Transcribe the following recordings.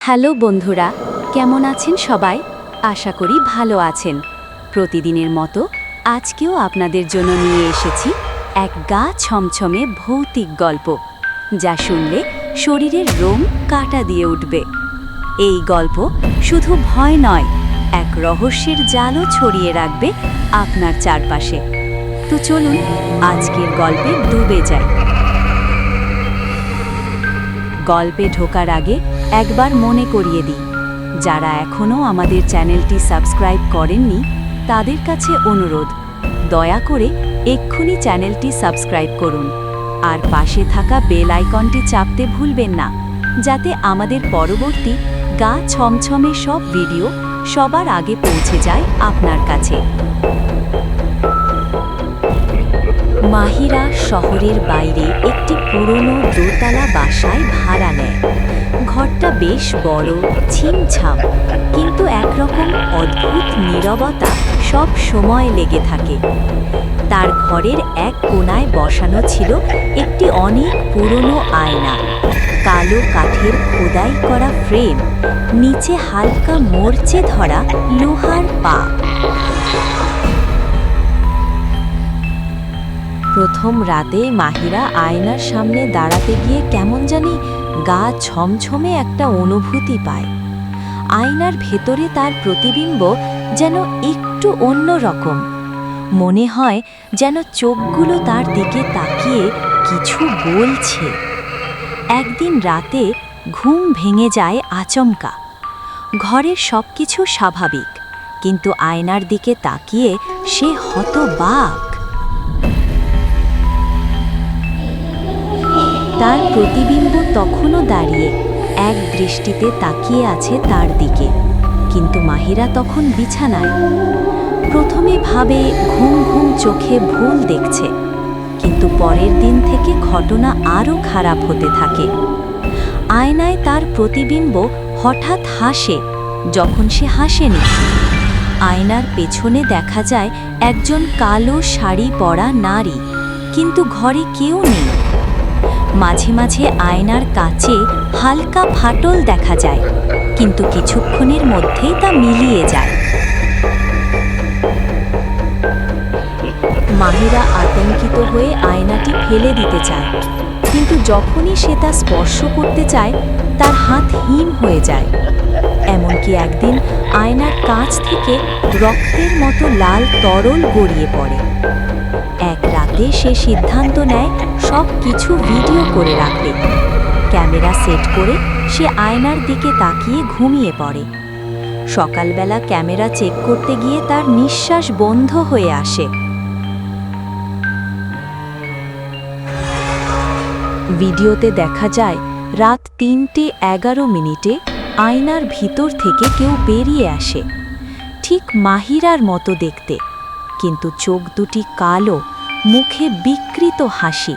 Hello বন্ধুরা, কেমন আছেন সবাই? আশা করি ভালো আছেন। প্রতিদিনের মতো আজকেও আপনাদের জন্য নিয়ে এসেছি এক গা ছমছমে ভৌতিক গল্প, যা শুনলে শরীরের রোম কাঁটা দিয়ে উঠবে। এই গল্প শুধু ভয় নয়, এক রহস্যের জালও ছড়িয়ে রাখবে আপনার চারপাশে। তো চলুন আজকের গল্পে ডুবে যাই। গল্পে ঢোকার আগে একবার মনে করিয়ে দিই, যারা এখনও আমাদের চ্যানেলটি সাবস্ক্রাইব করেননি তাদের কাছে অনুরোধ, দয়া করে এক্ষুনি চ্যানেলটি সাবস্ক্রাইব করুন আর পাশে থাকা বেল আইকনটি চাপতে ভুলবেন না, যাতে আমাদের পরবর্তী গা ছমছমে সব ভিডিও সবার আগে পৌঁছে যায় আপনার কাছে। মাহিরা শহরের বাইরে একটি পুরনো দোতলা বাসায় ভাড়া নেয়। ঘরটা বেশ বড়, ছিমছাম, কিন্তু একরকম অদ্ভুত নীরবতা সব সময় লেগে থাকে। তার ঘরের এক কোণায় বসানো ছিল একটি অনেক পুরনো আয়না, কালো কাঠের খোদাই করা ফ্রেম, নিচে হালকা মরচে ধরা লোহার পা। প্রথম রাতে মাহিরা আয়নার সামনে দাঁড়াতে গিয়ে কেমন জানি গা ছমছমে একটা অনুভূতি পায়। আয়নার ভেতরে তার প্রতিবিম্ব যেন একটু অন্যরকম। মনে হয় যেন চোখগুলো তার দিকে তাকিয়ে কিছু বলছে। একদিন রাতে ঘুম ভেঙে যায় আচমকা। ঘরের সবকিছু স্বাভাবিক, কিন্তু আয়নার দিকে তাকিয়ে সে হতবাক। তার প্রতিবিম্ব তখনও দাঁড়িয়ে এক দৃষ্টিতে তাকিয়ে আছে তার দিকে, কিন্তু মাহিরা তখন বিছানায়। প্রথমে ভাবে ঘুম ঘুম চোখে ভুল দেখছে, কিন্তু পরের দিন থেকে ঘটনা আরও খারাপ হতে থাকে। আয়নায় তার প্রতিবিম্ব হঠাৎ হাসে যখন সে হাসেনি। আয়নার পেছনে দেখা যায় একজন কালো শাড়ি পরা নারী, কিন্তু ঘরে কেউ নেই। মাঝে মাঝে আয়নার কাছে হালকা ফাটল দেখা যায়, কিন্তু কিছুক্ষণের মধ্যেই তা মিলিয়ে যায়। মাহিরা আতঙ্কিত হয়ে আয়নাটি ফেলে দিতে চায়, কিন্তু যখনই সে তা স্পর্শ করতে চায় তার হাত হিম হয়ে যায়। এমনকি একদিন আয়নার কাঁচ থেকে রক্তের মতো লাল তরল গড়িয়ে পড়ে। এক রাতে সে সিদ্ধান্ত নেয় সব কিছু ভিডিও করে রাখবে। ক্যামেরা সেট করে সে আয়নার দিকে তাকিয়ে ঘুমিয়ে পড়ে। সকালবেলা ক্যামেরা চেক করতে গিয়ে তার নিঃশ্বাস বন্ধ হয়ে আসে। ভিডিওতে দেখা যায় রাত ৩:১১ আয়নার ভিতর থেকে কেউ বেরিয়ে আসে, ঠিক মাহিরার মতো দেখতে, কিন্তু চোখ দুটি কালো, মুখে বিকৃত হাসি।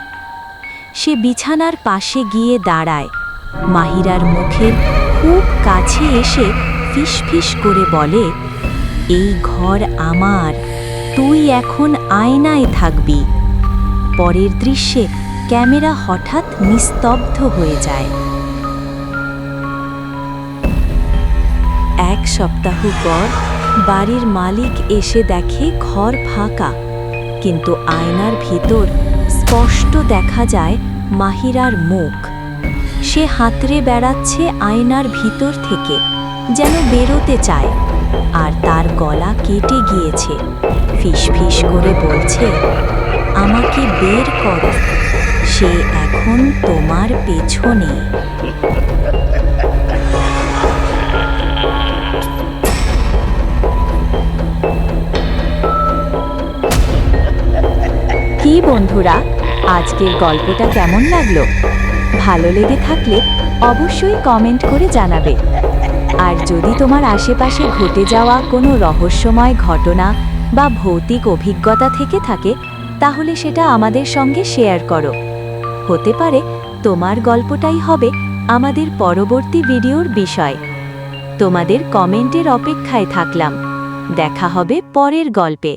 সে বিছানার পাশে গিয়ে দাঁড়ায়, মাহিরার মুখের খুব কাছে এসে ফিসফিস করে বলে, এই ঘর আমার, তুই এখন আয়নায় থাকবি। পরের দৃশ্যে ক্যামেরা হঠাৎ নিস্তব্ধ হয়ে যায়। এক সপ্তাহ পর বাড়ির মালিক এসে দেখে ঘর ফাঁকা, কিন্তু আয়নার ভিতর স্পষ্ট দেখা যায় মাহিরার মুখ। সে হাতড়ে বেড়াচ্ছে আয়নার ভিতর থেকে, যেন বেরোতে চায়, আর তার গলা কেটে গিয়েছে। ফিসফিস করে বলছে, আমাকে বের করো, সে এখন তোমার পেছনে। কি বন্ধুরা, আজকের গল্পটা কেমন লাগলো? ভালো লেগে থাকলে অবশ্যই কমেন্ট করে জানাবে। আর যদি তোমার আশেপাশে ঘটে যাওয়া কোনো রহস্যময় ঘটনা বা ভৌতিক অভিজ্ঞতা থেকে থাকে, তাহলে সেটা আমাদের সঙ্গে শেয়ার করো। হতে পারে তোমার গল্পটাই হবে আমাদের পরবর্তী ভিডিওর বিষয়। তোমাদের কমেন্টের অপেক্ষায় থাকলাম। দেখা হবে পরের গল্পে।